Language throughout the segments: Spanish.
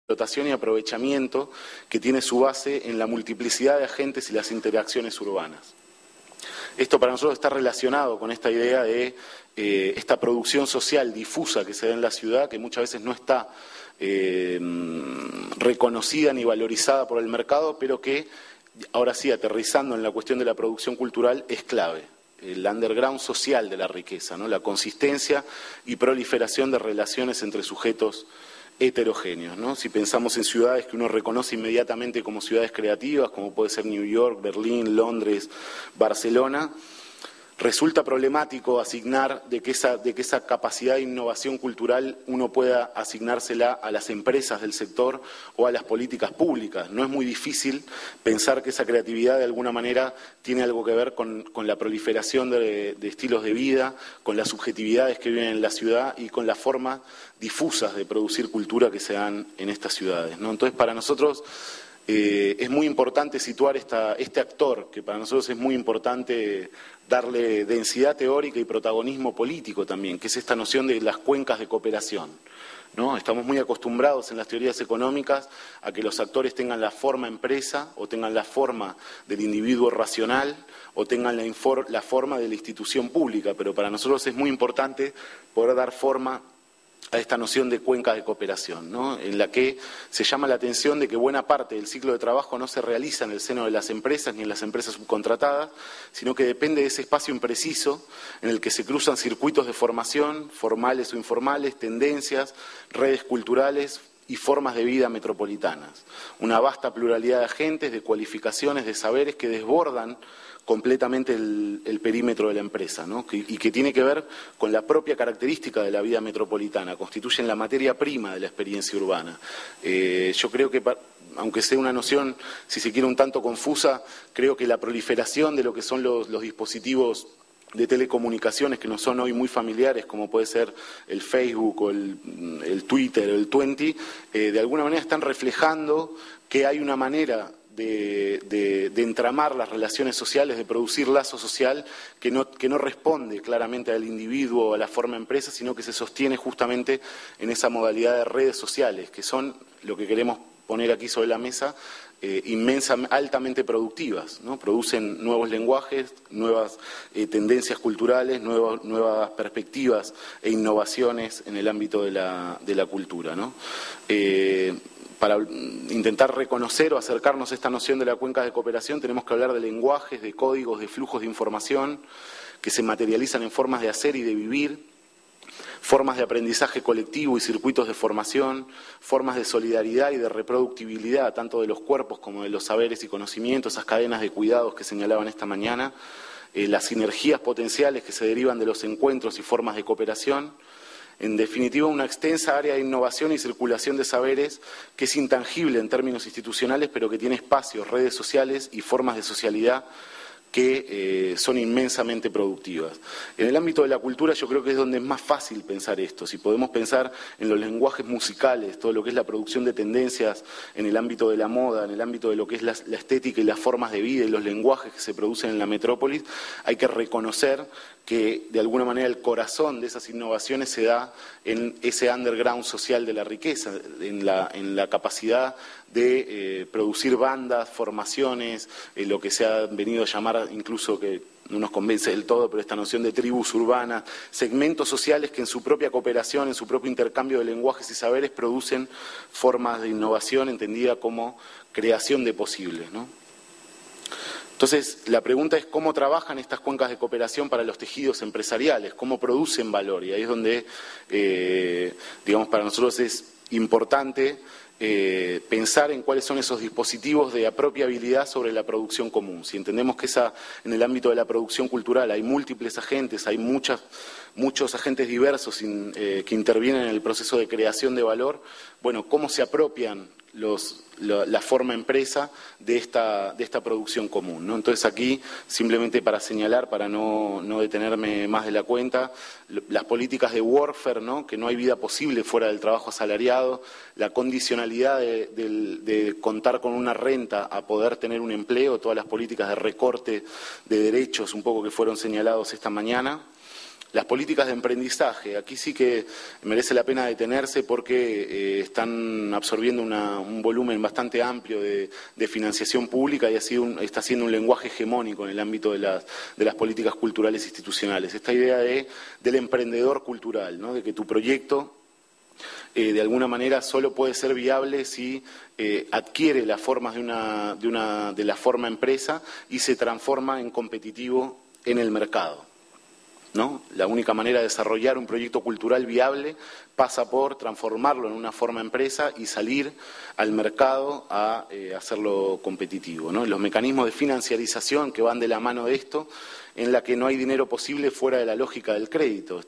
explotación y aprovechamiento que tiene su base en la multiplicidad de agentes y las interacciones urbanas. Esto para nosotros está relacionado con esta idea de esta producción social difusa que se da en la ciudad, que muchas veces no está reconocida ni valorizada por el mercado, pero que ahora sí, aterrizando en la cuestión de la producción cultural, es clave. El underground social de la riqueza, ¿no? La consistencia y proliferación de relaciones entre sujetos heterogéneos, ¿no? Si pensamos en ciudades que uno reconoce inmediatamente como ciudades creativas, como puede ser New York, Berlín, Londres, Barcelona, resulta problemático asignar de que esa capacidad de innovación cultural uno pueda asignársela a las empresas del sector o a las políticas públicas. No es muy difícil pensar que esa creatividad de alguna manera tiene algo que ver con la proliferación de estilos de vida, con las subjetividades que viven en la ciudad y con las formas difusas de producir cultura que se dan en estas ciudades, ¿no? Entonces, para nosotros es muy importante situar este actor, que para nosotros es muy importante darle densidad teórica y protagonismo político también, que es esta noción de las cuencas de cooperación, ¿no? Estamos muy acostumbrados en las teorías económicas a que los actores tengan la forma empresa o tengan la forma del individuo racional o tengan la forma de la institución pública, pero para nosotros es muy importante poder dar forma a esta noción de cuencas de cooperación, ¿no? En la que se llama la atención de que buena parte del ciclo de trabajo no se realiza en el seno de las empresas ni en las empresas subcontratadas, sino que depende de ese espacio impreciso en el que se cruzan circuitos de formación, formales o informales, tendencias, redes culturales y formas de vida metropolitanas. Una vasta pluralidad de agentes, de cualificaciones, de saberes que desbordan completamente el perímetro de la empresa, ¿no? Y que tiene que ver con la propia característica de la vida metropolitana, constituyen la materia prima de la experiencia urbana. Yo creo que, aunque sea una noción, si se quiere, un tanto confusa, creo que la proliferación de lo que son los dispositivos de telecomunicaciones que nos son hoy muy familiares, como puede ser el Facebook o el Twitter o el Twenty, de alguna manera están reflejando que hay una manera de entramar las relaciones sociales, de producir lazo social que no responde claramente al individuo o a la forma empresa, sino que se sostiene justamente en esa modalidad de redes sociales, que son lo que queremos poner aquí sobre la mesa, altamente productivas, ¿no? Producen nuevos lenguajes, nuevas tendencias culturales, nuevas perspectivas e innovaciones en el ámbito de la cultura, ¿no? Para intentar reconocer o acercarnos a esta noción de la cuenca de cooperación tenemos que hablar de lenguajes, de códigos, de flujos de información que se materializan en formas de hacer y de vivir, formas de aprendizaje colectivo y circuitos de formación, formas de solidaridad y de reproductibilidad, tanto de los cuerpos como de los saberes y conocimientos, esas cadenas de cuidados que señalaban esta mañana, las sinergias potenciales que se derivan de los encuentros y formas de cooperación. En definitiva, una extensa área de innovación y circulación de saberes que es intangible en términos institucionales, pero que tiene espacios, redes sociales y formas de socialidad que son inmensamente productivas. En el ámbito de la cultura yo creo que es donde es más fácil pensar esto. Si podemos pensar en los lenguajes musicales, todo lo que es la producción de tendencias en el ámbito de la moda, en el ámbito de lo que es la estética y las formas de vida y los lenguajes que se producen en la metrópolis, hay que reconocer que de alguna manera el corazón de esas innovaciones se da en ese underground social de la riqueza, en la capacidad de producir bandas, formaciones, lo que se ha venido a llamar, incluso que no nos convence del todo, pero esta noción de tribus urbanas, segmentos sociales que en su propia cooperación, en su propio intercambio de lenguajes y saberes producen formas de innovación entendida como creación de posibles, ¿no? Entonces, la pregunta es cómo trabajan estas cuencas de cooperación para los tejidos empresariales, cómo producen valor, y ahí es donde, digamos, para nosotros es importante pensar en cuáles son esos dispositivos de apropiabilidad sobre la producción común. Si entendemos que en el ámbito de la producción cultural hay múltiples agentes, hay muchos agentes diversos que intervienen en el proceso de creación de valor, bueno, ¿cómo se apropian la forma empresa de esta producción común, ¿no? Entonces aquí, simplemente para señalar, para no detenerme más de la cuenta, las políticas de warfare, ¿no? Que no hay vida posible fuera del trabajo asalariado, la condicionalidad de contar con una renta a poder tener un empleo, todas las políticas de recorte de derechos un poco que fueron señalados esta mañana, Las políticas de emprendizaje, aquí sí que merece la pena detenerse porque están absorbiendo un volumen bastante amplio de financiación pública y está siendo un lenguaje hegemónico en el ámbito de las políticas culturales institucionales. Esta idea del emprendedor cultural, ¿no? De que tu proyecto de alguna manera solo puede ser viable si adquiere las formas de la forma empresa y se transforma en competitivo en el mercado, ¿no? La única manera de desarrollar un proyecto cultural viable pasa por transformarlo en una forma empresa y salir al mercado a hacerlo competitivo, ¿no? Los mecanismos de financiarización que van de la mano de esto, en la que no hay dinero posible fuera de la lógica del crédito.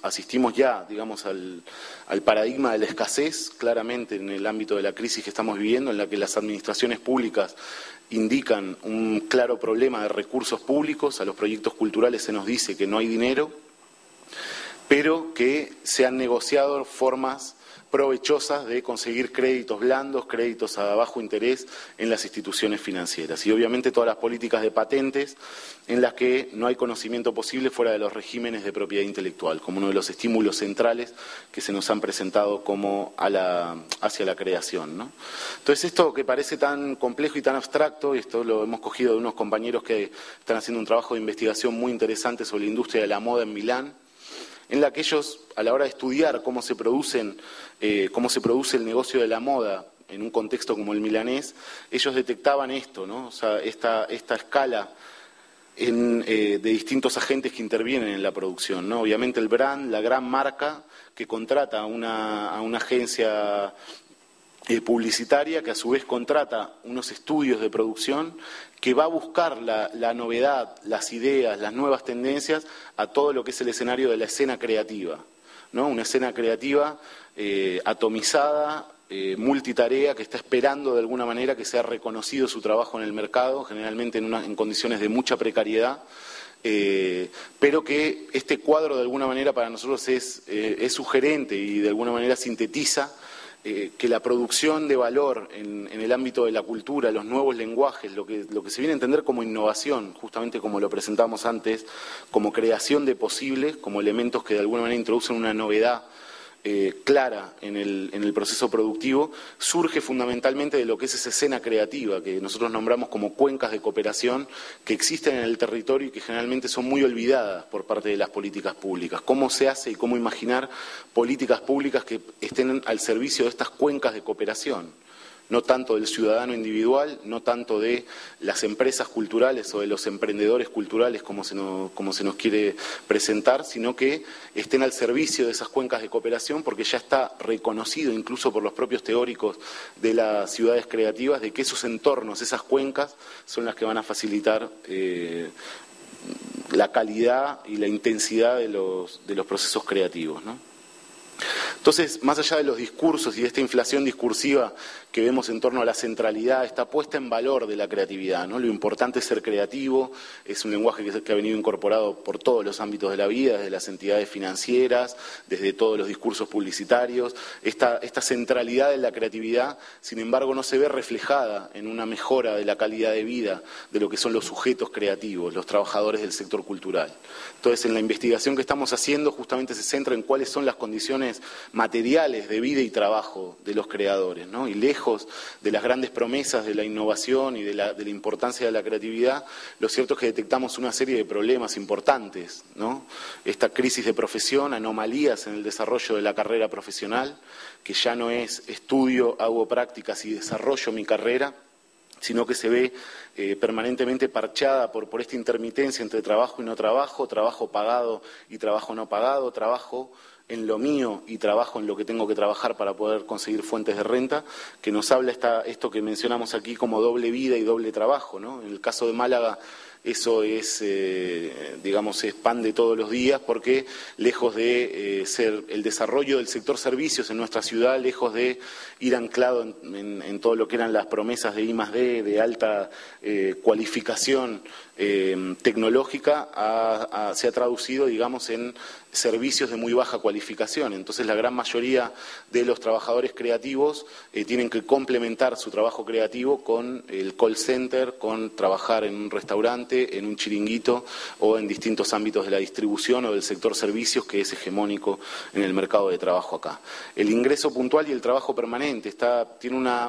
Asistimos ya, digamos, al paradigma de la escasez, claramente en el ámbito de la crisis que estamos viviendo, en la que las administraciones públicas indican un claro problema de recursos públicos. A los proyectos culturales se nos dice que no hay dinero, pero que se han negociado formas provechosas de conseguir créditos blandos, créditos a bajo interés en las instituciones financieras. Y obviamente todas las políticas de patentes en las que no hay conocimiento posible fuera de los regímenes de propiedad intelectual, como uno de los estímulos centrales que se nos han presentado como hacia la creación, ¿no? Entonces esto que parece tan complejo y tan abstracto, y esto lo hemos cogido de unos compañeros que están haciendo un trabajo de investigación muy interesante sobre la industria de la moda en Milán, en la que ellos, a la hora de estudiar cómo se produce el negocio de la moda en un contexto como el milanés, ellos detectaban esto, ¿no? O sea, esta escala de distintos agentes que intervienen en la producción, ¿no? Obviamente el brand, la gran marca que contrata a una agencia publicitaria, que a su vez contrata unos estudios de producción, que va a buscar la novedad, las ideas, las nuevas tendencias a todo lo que es el escenario de la escena creativa, ¿no? Una escena creativa atomizada, multitarea, que está esperando de alguna manera que sea reconocido su trabajo en el mercado, generalmente en condiciones de mucha precariedad, pero que este cuadro de alguna manera para nosotros es sugerente y de alguna manera sintetiza que la producción de valor en el ámbito de la cultura, los nuevos lenguajes, lo que se viene a entender como innovación, justamente como lo presentamos antes, como creación de posibles, como elementos que de alguna manera introducen una novedad clara en el proceso productivo, surge fundamentalmente de lo que es esa escena creativa que nosotros nombramos como cuencas de cooperación que existen en el territorio y que generalmente son muy olvidadas por parte de las políticas públicas. ¿Cómo se hace y cómo imaginar políticas públicas que estén al servicio de estas cuencas de cooperación? No tanto del ciudadano individual, no tanto de las empresas culturales o de los emprendedores culturales como se nos quiere presentar, sino que estén al servicio de esas cuencas de cooperación, porque ya está reconocido incluso por los propios teóricos de las ciudades creativas de que esos entornos, esas cuencas, son las que van a facilitar la calidad y la intensidad de los procesos creativos, ¿no? Entonces, más allá de los discursos y de esta inflación discursiva que vemos en torno a la centralidad, esta puesta en valor de la creatividad, ¿no? Lo importante es ser creativo, es un lenguaje que ha venido incorporado por todos los ámbitos de la vida, desde las entidades financieras, desde todos los discursos publicitarios. Esta centralidad de la creatividad, sin embargo, no se ve reflejada en una mejora de la calidad de vida de lo que son los sujetos creativos, los trabajadores del sector cultural. Entonces, en la investigación que estamos haciendo, justamente se centra en cuáles son las condiciones materiales de vida y trabajo de los creadores, ¿no? Y lejos de las grandes promesas de la innovación y de la importancia de la creatividad, lo cierto es que detectamos una serie de problemas importantes, ¿no? Esta crisis de profesión, anomalías en el desarrollo de la carrera profesional, que ya no es estudio, hago prácticas y desarrollo mi carrera, sino que se ve permanentemente parchada por esta intermitencia entre trabajo y no trabajo, trabajo pagado y trabajo no pagado, trabajo en lo mío y trabajo en lo que tengo que trabajar para poder conseguir fuentes de renta, que nos habla esto que mencionamos aquí como doble vida y doble trabajo, ¿no? En el caso de Málaga eso es, digamos, es pan de todos los días, porque lejos de ser el desarrollo del sector servicios en nuestra ciudad, lejos de ir anclado en todo lo que eran las promesas de I+D, de alta cualificación tecnológica, se ha traducido, digamos, en servicios de muy baja cualificación. Entonces la gran mayoría de los trabajadores creativos tienen que complementar su trabajo creativo con el call center, con trabajar en un restaurante, en un chiringuito o en distintos ámbitos de la distribución o del sector servicios, que es hegemónico en el mercado de trabajo acá. El ingreso puntual y el trabajo permanente tiene una